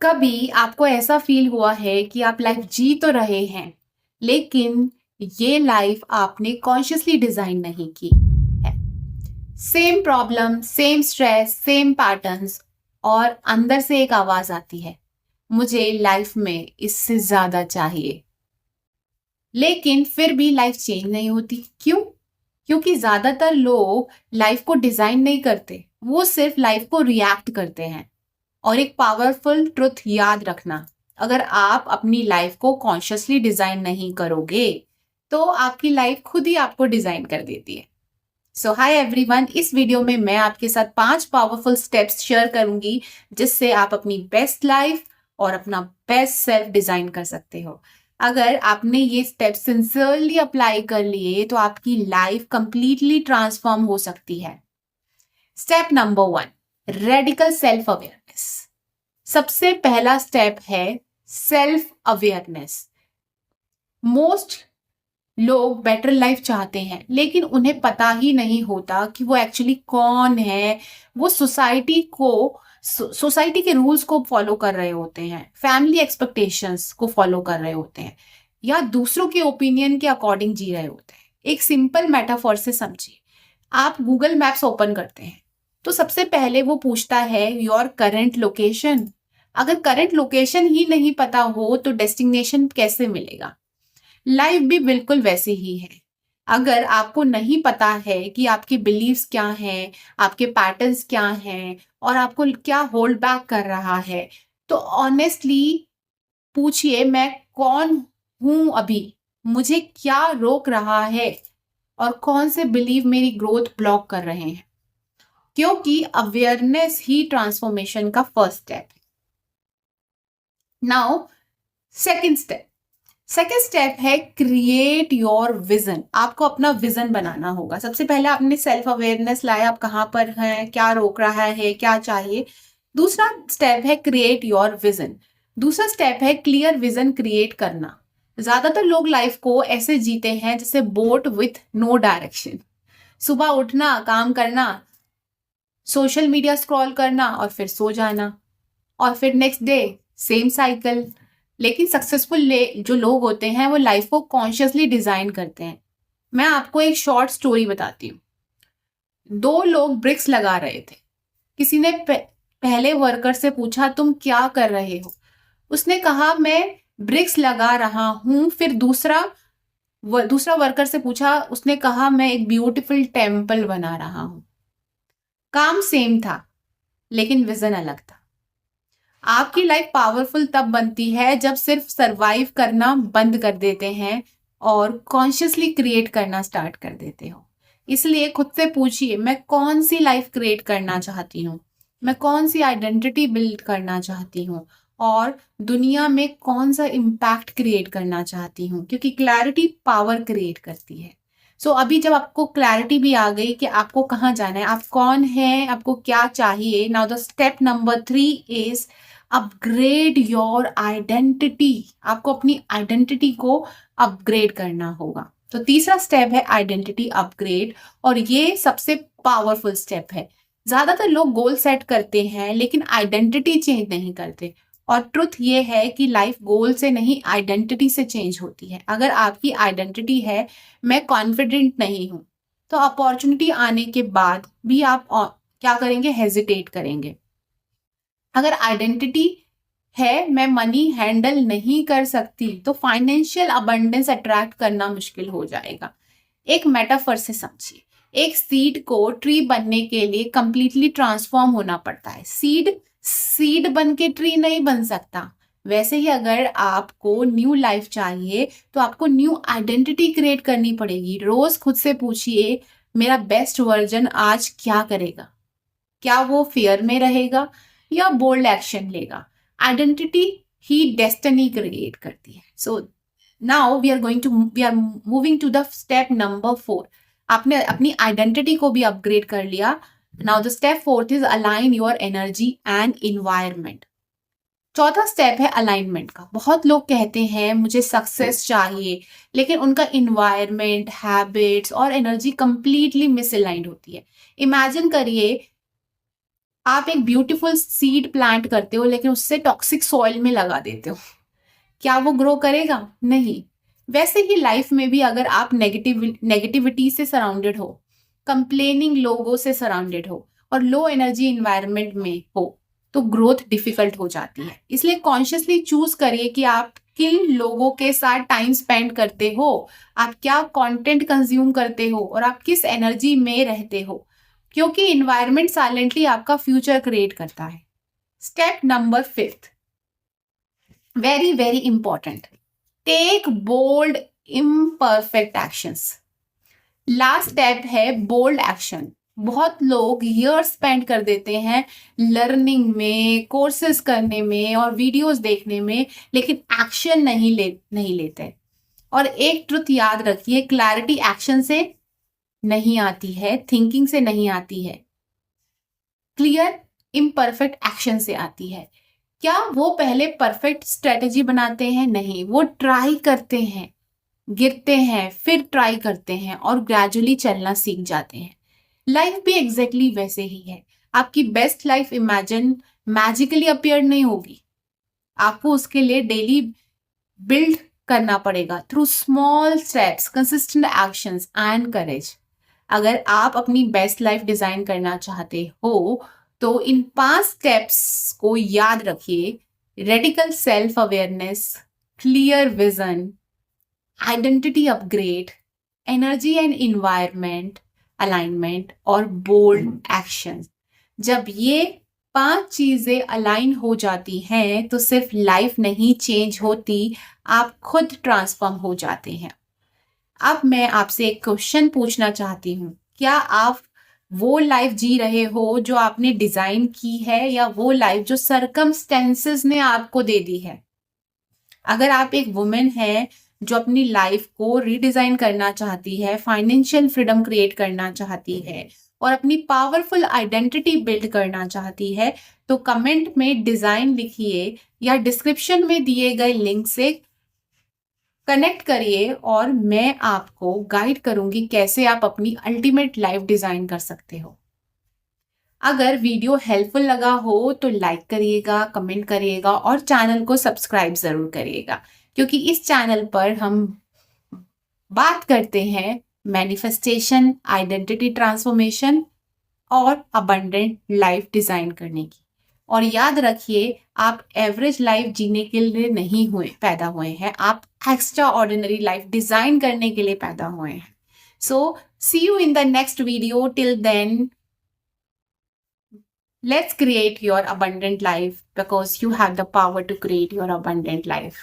कभी आपको ऐसा फील हुआ है कि आप लाइफ जी तो रहे हैं, लेकिन ये लाइफ आपने कॉन्शियसली डिजाइन नहीं की है। Same problem, same stress, same patterns, और अंदर से एक आवाज आती है, मुझे लाइफ में इससे ज्यादा चाहिए। लेकिन फिर भी लाइफ चेंज नहीं होती। क्यों? क्योंकि ज्यादातर लोग लाइफ को डिजाइन नहीं करते, वो सिर्फ लाइफ को रिएक्ट करते हैं। और एक पावरफुल ट्रुथ याद रखना, अगर आप अपनी लाइफ को कॉन्शियसली डिजाइन नहीं करोगे तो आपकी लाइफ खुद ही आपको डिजाइन कर देती है। सो हाय एवरीवन, इस वीडियो में मैं आपके साथ 5 पावरफुल स्टेप्स शेयर करूंगी जिससे आप अपनी बेस्ट लाइफ और अपना बेस्ट सेल्फ डिजाइन कर सकते हो। अगर आपने ये स्टेप सिंसियरली अप्लाई कर लिए तो आपकी लाइफ कंप्लीटली ट्रांसफॉर्म हो सकती है। Step number 1, radical self awareness. सबसे पहला स्टेप है सेल्फ अवेयरनेस। मोस्ट लोग बेटर लाइफ चाहते हैं, लेकिन उन्हें पता ही नहीं होता कि वो एक्चुअली कौन है। वो सोसाइटी के रूल्स को फॉलो कर रहे होते हैं, फैमिली एक्सपेक्टेशंस को फॉलो कर रहे होते हैं, या दूसरों के ओपिनियन के अकॉर्डिंग जी रहे होते हैं। एक सिंपल मेटाफोर से समझिए। आप गूगल मैप्स ओपन करते हैं तो सबसे पहले वो पूछता है योर करंट लोकेशन। अगर करंट लोकेशन ही नहीं पता हो तो डेस्टिनेशन कैसे मिलेगा? लाइफ भी बिल्कुल वैसे ही है। अगर आपको नहीं पता है कि आपके बिलीव्स क्या हैं, आपके पैटर्न्स क्या हैं, और आपको क्या होल्ड बैक कर रहा है, तो ऑनेस्टली पूछिए, मैं कौन हूं अभी? मुझे क्या रोक रहा है? और कौन से बिलीव मेरी ग्रोथ ब्लॉक कर रहे हैं? क्योंकि अवेयरनेस ही ट्रांसफॉर्मेशन का फर्स्ट स्टेप है। नाउ सेकेंड स्टेप है क्रिएट योर विजन। आपको अपना विजन बनाना होगा। सबसे पहले आपने सेल्फ अवेयरनेस लाया, आप कहाँ पर हैं, क्या रोक रहा है, क्या चाहिए। दूसरा स्टेप है क्रिएट योर विजन। दूसरा स्टेप है क्लियर विजन क्रिएट करना। ज्यादातर लोग लाइफ को ऐसे जीते हैं जैसे बोट विथ नो डायरेक्शन। सुबह उठना, काम करना, सोशल मीडिया स्क्रॉल करना और फिर सो जाना, और फिर नेक्स्ट डे सेम साइकिल। लेकिन सक्सेसफुल जो लोग होते हैं वो लाइफ को कॉन्शियसली डिजाइन करते हैं। मैं आपको एक शॉर्ट स्टोरी बताती हूँ। 2 लोग ब्रिक्स लगा रहे थे। किसी ने पहले वर्कर से पूछा, तुम क्या कर रहे हो? उसने कहा, मैं ब्रिक्स लगा रहा हूं। फिर दूसरा वर्कर से पूछा, उसने कहा, मैं एक ब्यूटीफुल टेम्पल बना रहा हूं। काम सेम था, लेकिन विजन अलग था। आपकी लाइफ पावरफुल तब बनती है जब सिर्फ सरवाइव करना बंद कर देते हैं और कॉन्शियसली क्रिएट करना स्टार्ट कर देते हो। इसलिए खुद से पूछिए, मैं कौन सी लाइफ क्रिएट करना चाहती हूँ? मैं कौन सी आइडेंटिटी बिल्ड करना चाहती हूँ? और दुनिया में कौन सा इम्पैक्ट क्रिएट करना चाहती हूँ? क्योंकि क्लैरिटी पावर क्रिएट करती है। अभी जब आपको क्लैरिटी भी आ गई कि आपको कहाँ जाना है, आप कौन है, आपको क्या चाहिए, now the step number 3 is upgrade your identity. आपको अपनी आइडेंटिटी को अपग्रेड करना होगा। तो तीसरा स्टेप है आइडेंटिटी अपग्रेड, और ये सबसे पावरफुल स्टेप है। ज्यादातर लोग गोल सेट करते हैं लेकिन आइडेंटिटी चेंज नहीं करते। और ट्रुथ ये है कि लाइफ गोल से नहीं, आइडेंटिटी से चेंज होती है। अगर आपकी आइडेंटिटी है मैं कॉन्फिडेंट नहीं हूं, तो अपॉर्चुनिटी आने के बाद भी आप क्या करेंगे? हेजिटेट करेंगे। अगर आइडेंटिटी है मैं मनी हैंडल नहीं कर सकती, तो फाइनेंशियल अबंडेंस अट्रैक्ट करना मुश्किल हो जाएगा। एक मेटाफर से समझिए। एक सीड को ट्री बनने के लिए कंप्लीटली ट्रांसफॉर्म होना पड़ता है। सीड बन के ट्री नहीं बन सकता। वैसे ही अगर आपको न्यू लाइफ चाहिए तो आपको न्यू आइडेंटिटी क्रिएट करनी पड़ेगी। रोज खुद से पूछिए, मेरा बेस्ट वर्जन आज क्या करेगा? क्या वो फियर में रहेगा या बोल्ड एक्शन लेगा? आइडेंटिटी ही डेस्टिनी क्रिएट करती है। So now we are moving to the step number 4। आपने अपनी आइडेंटिटी को भी अपग्रेड कर लिया। Now the step 4 is align your energy and environment. चौथा स्टेप है अलाइनमेंट का। बहुत लोग कहते हैं मुझे सक्सेस चाहिए, लेकिन उनका इन्वायरमेंट, हैबिट्स और एनर्जी कंप्लीटली मिसअलाइंड होती है। इमेजिन करिए आप एक ब्यूटीफुल सीड प्लांट करते हो लेकिन उससे टॉक्सिक सॉइल में लगा देते हो, क्या वो ग्रो करेगा? नहीं। वैसे ही लाइफ में भी अगर आप नेगेटिविटी से सराउंडेड हो, कंप्लेनिंग लोगों से सराउंडेड हो और लो एनर्जी इन्वायरमेंट में हो, तो ग्रोथ डिफिकल्ट हो जाती है। इसलिए कॉन्शियसली चूज करिए कि आप किन लोगों के साथ टाइम स्पेंड करते हो, आप क्या कंटेंट कंज्यूम करते हो और आप किस एनर्जी में रहते हो, क्योंकि इन्वायरमेंट साइलेंटली आपका फ्यूचर क्रिएट करता है। Step number 5, very very important, take bold imperfect actions. Last step है बोल्ड एक्शन। बहुत लोग ईयर स्पेंड कर देते हैं लर्निंग में, कोर्सेज करने में और वीडियोस देखने में, लेकिन एक्शन नहीं लेते। और एक ट्रुथ याद रखिए, क्लैरिटी एक्शन से नहीं आती है, थिंकिंग से नहीं आती है, क्लियर इम्परफेक्ट एक्शन से आती है। क्या वो पहले परफेक्ट स्ट्रेटेजी बनाते हैं? नहीं, वो ट्राई करते हैं, गिरते हैं, फिर ट्राई करते हैं और ग्रेजुअली चलना सीख जाते हैं। लाइफ भी एग्जैक्टली वैसे ही है। आपकी best life imagine magically appear नहीं होगी, आपको उसके लिए डेली बिल्ड करना पड़ेगा through small steps, consistent actions and courage. अगर आप अपनी बेस्ट लाइफ डिजाइन करना चाहते हो तो इन 5 स्टेप्स को याद रखिए। Radical self awareness, clear vision, identity upgrade, energy and environment alignment और बोल्ड एक्शन। जब ये 5 चीजें अलाइन हो जाती हैं तो सिर्फ लाइफ नहीं चेंज होती, आप खुद ट्रांसफॉर्म हो जाते हैं। अब मैं आपसे एक क्वेश्चन पूछना चाहती हूँ, क्या आप वो लाइफ जी रहे हो जो आपने डिजाइन की है या वो लाइफ जो सरकमस्टेंसेस ने आपको दे दी है? अगर आप एक वुमेन है जो अपनी लाइफ को रीडिजाइन करना चाहती है, फाइनेंशियल फ्रीडम क्रिएट करना चाहती है और अपनी पावरफुल आइडेंटिटी बिल्ड करना चाहती है, तो कमेंट में डिजाइन लिखिए या डिस्क्रिप्शन में दिए गए लिंक से कनेक्ट करिए और मैं आपको गाइड करूंगी कैसे आप अपनी अल्टीमेट लाइफ डिजाइन कर सकते हो। अगर वीडियो हेल्पफुल लगा हो तो लाइक करिएगा, कमेंट करिएगा और चैनल को सब्सक्राइब जरूर करिएगा, क्योंकि इस चैनल पर हम बात करते हैं मैनिफेस्टेशन, आइडेंटिटी ट्रांसफॉर्मेशन और अबंडेंट लाइफ डिजाइन करने की। और याद रखिए, आप एवरेज लाइफ जीने के लिए नहीं पैदा हुए हैं, आप एक्स्ट्रा ऑर्डिनरी लाइफ डिजाइन करने के लिए पैदा हुए हैं। So see you in the next video. Till then, let's create your abundant life because you have the power to create your abundant life.